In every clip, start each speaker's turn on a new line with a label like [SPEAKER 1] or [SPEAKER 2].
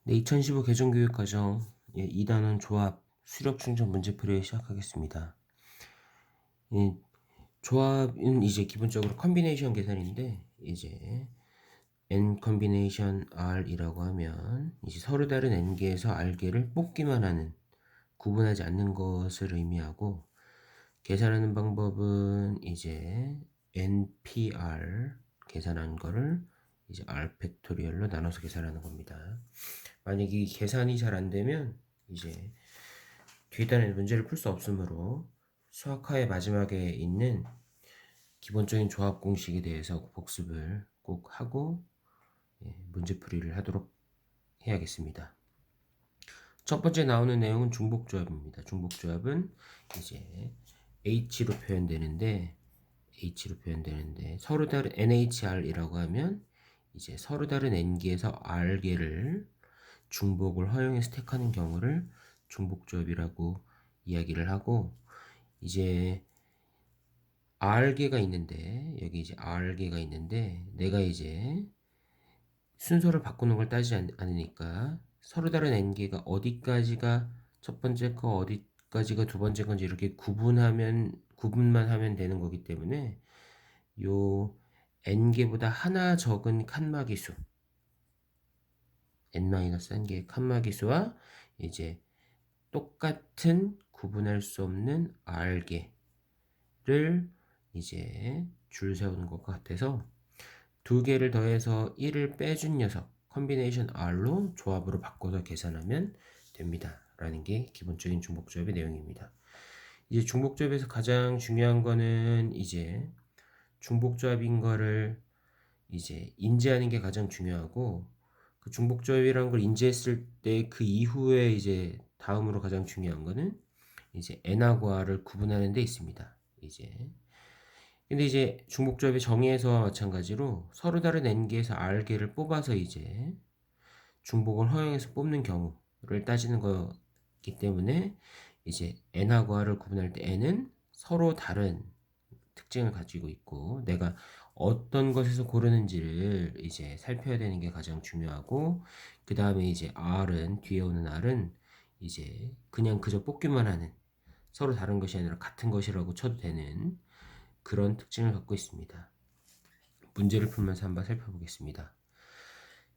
[SPEAKER 1] 네, 2015 개정교육과정 2단원 조합 수력 충전 문제풀이 시작하겠습니다. 조합은 이제 기본적으로 컨비네이션 계산인데, 이제 n 컨비네이션 r이라고 하면 이제 서로 다른 n개에서 r개를 뽑기만 하는, 구분하지 않는 것을 의미하고, 계산하는 방법은 이제 npr 계산한 거를 이제 r 팩토리얼로 나눠서 계산하는 겁니다. 만약 이 계산이 잘 안 되면 이제 뒷단에 문제를 풀 수 없으므로 수학화의 마지막에 있는 기본적인 조합 공식에 대해서 복습을 꼭 하고 문제풀이를 하도록 해야겠습니다. 첫 번째 나오는 내용은 중복조합입니다. 중복조합은 이제 H로 표현되는데 서로 다른 NHR이라고 하면 이제 서로 다른 N개에서 R개를 중복을 허용해서 택하는 경우를 중복조합이라고 이야기를 하고, 이제 R개가 있는데 여기 이제 R개가 있는데 내가 이제 순서를 바꾸는 걸 따지지 않으니까 서로 다른 N개가 어디까지가 첫 번째 거 어디까지가 두 번째 건지 이렇게 구분만 하면 되는 거기 때문에 요 N개보다 하나 적은 칸막이 수 n-1개의 칸막이 수와 이제 똑같은 구분할 수 없는 r개를 이제 줄 세우는 것 같아서 두 개를 더해서 1을 빼준 녀석 컨비네이션 r로 조합으로 바꿔서 계산하면 됩니다 라는 게 기본적인 중복조합의 내용입니다. 이제 중복조합에서 가장 중요한 거는 이제 중복조합인 거를 이제 인지하는 게 가장 중요하고, 그 중복조합이라는 걸 인지했을 때 그 이후에 이제 다음으로 가장 중요한 거는 이제 n하고 r을 구분하는 데 있습니다. 근데 이제 중복조합의 정의에서와 마찬가지로 서로 다른 n개에서 r개를 뽑아서 이제 중복을 허용해서 뽑는 경우를 따지는 거기 때문에 이제 n하고 r을 구분할 때 n은 서로 다른 특징을 가지고 있고 내가 어떤 것에서 고르는지를 이제 살펴야 되는 게 가장 중요하고, 그 다음에 이제 R은 뒤에 오는 R은 이제 그냥 그저 뽑기만 하는, 서로 다른 것이 아니라 같은 것이라고 쳐도 되는 그런 특징을 갖고 있습니다. 문제를 풀면서 한번 살펴보겠습니다.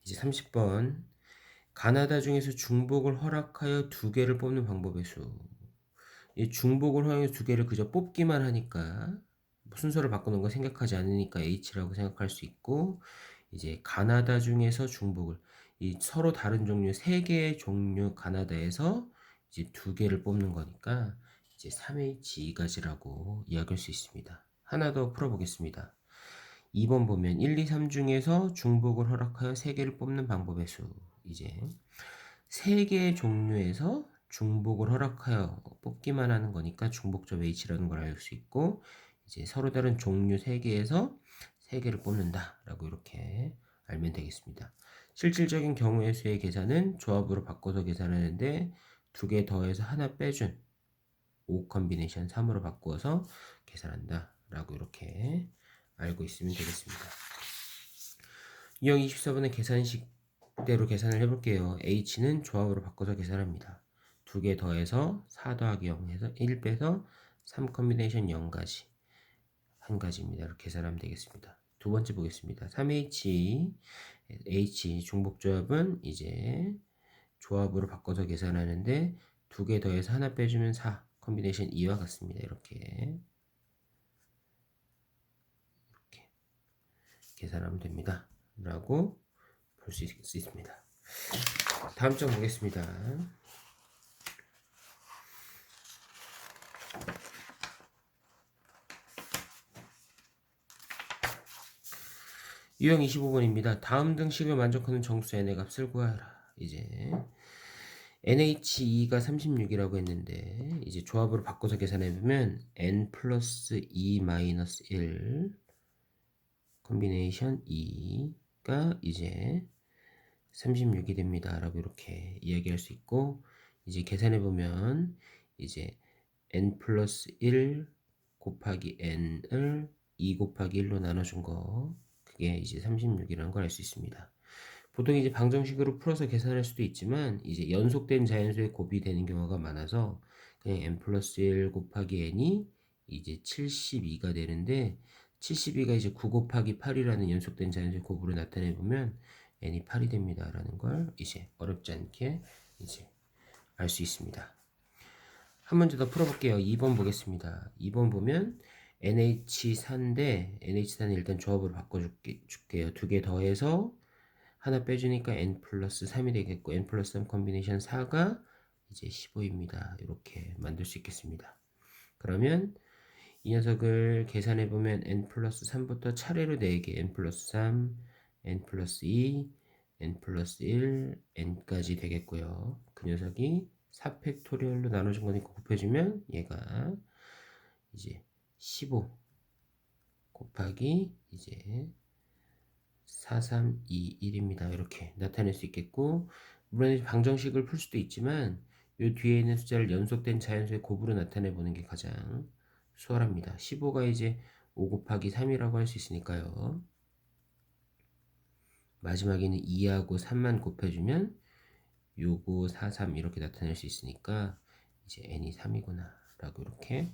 [SPEAKER 1] 이제 30번 가나다 중에서 중복을 허락하여 두 개를 뽑는 방법의 수. 이 중복을 허용해서 두 개를 그저 뽑기만 하니까 순서를 바꾸는 거 생각하지 않으니까 H라고 생각할 수 있고, 이제 가나다 중에서 중복을 이 서로 다른 종류 세 개의 종류 가나다에서 이제 두 개를 뽑는 거니까 이제 3H2가지라고 이야기할 수 있습니다. 하나 더 풀어보겠습니다. 2번 보면 1, 2, 3 중에서 중복을 허락하여 세 개를 뽑는 방법의 수. 이제 세 개의 종류에서 중복을 허락하여 뽑기만 하는 거니까 중복조합 H라는 걸 알 수 있고, 이제 서로 다른 종류 3개에서 3개를 뽑는다 라고 이렇게 알면 되겠습니다. 실질적인 경우의 수의 계산은 조합으로 바꿔서 계산하는데 두 개 더해서 하나 빼준 5 컨비네이션 3으로 바꾸어서 계산한다 라고 이렇게 알고 있으면 되겠습니다. 유형 24번의 계산식대로 계산을 해볼게요. H는 조합으로 바꿔서 계산합니다. 두 개 더해서 4 더하기 0 해서 1 빼서 3 컨비네이션 0가지 한 가지입니다. 이렇게 계산하면 되겠습니다. 두 번째 보겠습니다. 3H H 중복조합은 이제 조합으로 바꿔서 계산하는데 두 개 더해서 하나 빼주면 4 컨비네이션 2와 같습니다. 이렇게 계산하면 됩니다. 라고 볼 수 있습니다. 다음 장 보겠습니다. 유형 25번입니다. 다음 등식을 만족하는 정수 n의 값을 구하라. 이제 NH2가 36이라고 했는데 이제 조합으로 바꿔서 계산해보면 n 플러스 2 마이너스 1 컨비네이션 2가 이제 36이 됩니다 라고 이렇게 이야기할 수 있고, 이제 계산해보면 이제 n 플러스 1 곱하기 n을 2 곱하기 1로 나눠준 거, 그게 이제 36이라는 걸 알 수 있습니다. 보통 이제 방정식으로 풀어서 계산할 수도 있지만 이제 연속된 자연수의 곱이 되는 경우가 많아서 그냥 n 플러스 1 곱하기 n이 이제 72가 되는데 72가 이제 9 곱하기 8이라는 연속된 자연수의 곱으로 나타내 보면 n이 8이 됩니다라는 걸 이제 어렵지 않게 이제 알 수 있습니다. 한 문제 더 풀어볼게요. 2번 보겠습니다. 2번 보면 NH4인데 NH4는 일단 조합으로 바꿔줄게요. 두 개 더해서 하나 빼주니까 n 플러스 3이 되겠고 n 플러스 3 콤비네이션 4가 이제 15입니다. 이렇게 만들 수 있겠습니다. 그러면 이 녀석을 계산해 보면 n 플러스 3부터 차례로 4개 n 플러스 3, n 플러스 2, n 플러스 1, n까지 되겠고요. 그 녀석이 4팩토리얼로 나눠준 거니까 곱해주면 얘가 이제 15 곱하기 이제 4, 3, 2, 1입니다. 이렇게 나타낼 수 있겠고 물론 방정식을 풀 수도 있지만 이 뒤에 있는 숫자를 연속된 자연수의 곱으로 나타내 보는 게 가장 수월합니다. 15가 이제 5 곱하기 3이라고 할 수 있으니까요. 마지막에는 2하고 3만 곱해주면 6, 5, 4, 3 이렇게 나타낼 수 있으니까 이제 n이 3이구나 라고 이렇게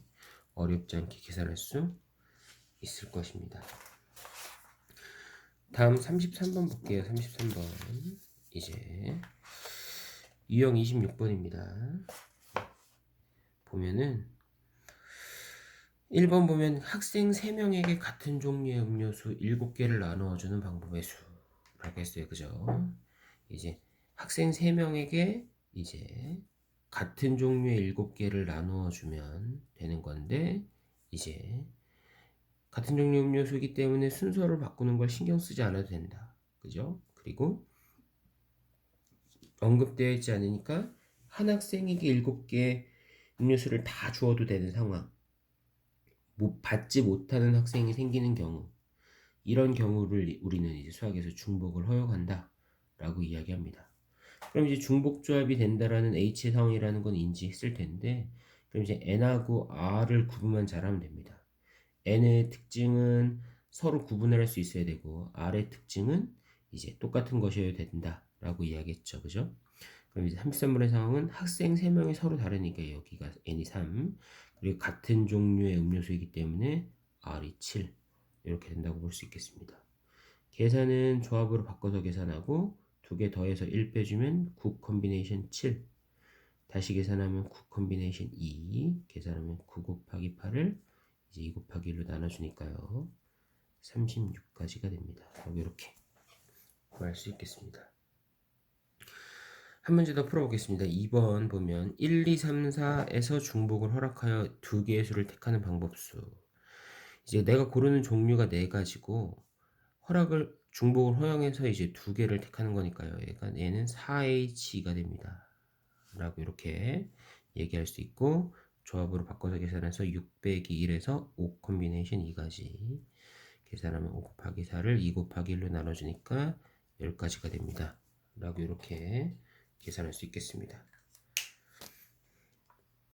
[SPEAKER 1] 어렵지 않게 계산할 수 있을 것입니다. 다음 33번 볼게요. 33번 이제 유형 26번입니다. 보면은 1번 보면 학생 3명에게 같은 종류의 음료수 7개를 나누어주는 방법의 수라고 했어요. 그죠? 이제 학생 3명에게 이제 같은 종류의 7개를 나누어주면 되는 건데 이제 같은 종류 음료수이기 때문에 순서를 바꾸는 걸 신경 쓰지 않아도 된다. 그죠? 그리고 언급되어 있지 않으니까 한 학생에게 7개 음료수를 다 주어도 되는 상황. 받지 못하는 학생이 생기는 경우 이런 경우를 우리는 이제 수학에서 중복을 허용한다 라고 이야기합니다. 그럼 이제 중복 조합이 된다라는 H의 상황이라는 건 인지했을 텐데 그럼 이제 N하고 R을 구분만 잘하면 됩니다. N의 특징은 서로 구분을 할 수 있어야 되고 R의 특징은 이제 똑같은 것이어야 된다 라고 이야기했죠. 그죠? 그럼 이제 33번의 상황은 학생 3명이 서로 다르니까 여기가 n이 3 그리고 같은 종류의 음료수이기 때문에 r이 7 이렇게 된다고 볼 수 있겠습니다. 계산은 조합으로 바꿔서 계산하고 두 개 더해서 1 빼주면 9 콤비네이션 7 다시 계산하면 9 콤비네이션 2 계산하면 9 곱하기 8을 이제 2 곱하기 1로 나눠주니까요 36까지가 됩니다. 이렇게 구할 수 있겠습니다. 한 문제 더 풀어보겠습니다. 2번 보면 1, 2, 3, 4에서 중복을 허락하여 두 개의 수를 택하는 방법수. 이제 내가 고르는 종류가 4가지고 중복을 허용해서 이제 두 개를 택하는 거니까요. 얘는 4H가 됩니다. 라고 이렇게 얘기할 수 있고 조합으로 바꿔서 계산해서 6 빼기 1에서 5 콤비네이션 2가지 계산하면 5 곱하기 4를 2 곱하기 1로 나눠주니까 10가지가 됩니다. 라고 이렇게 계산할 수 있겠습니다.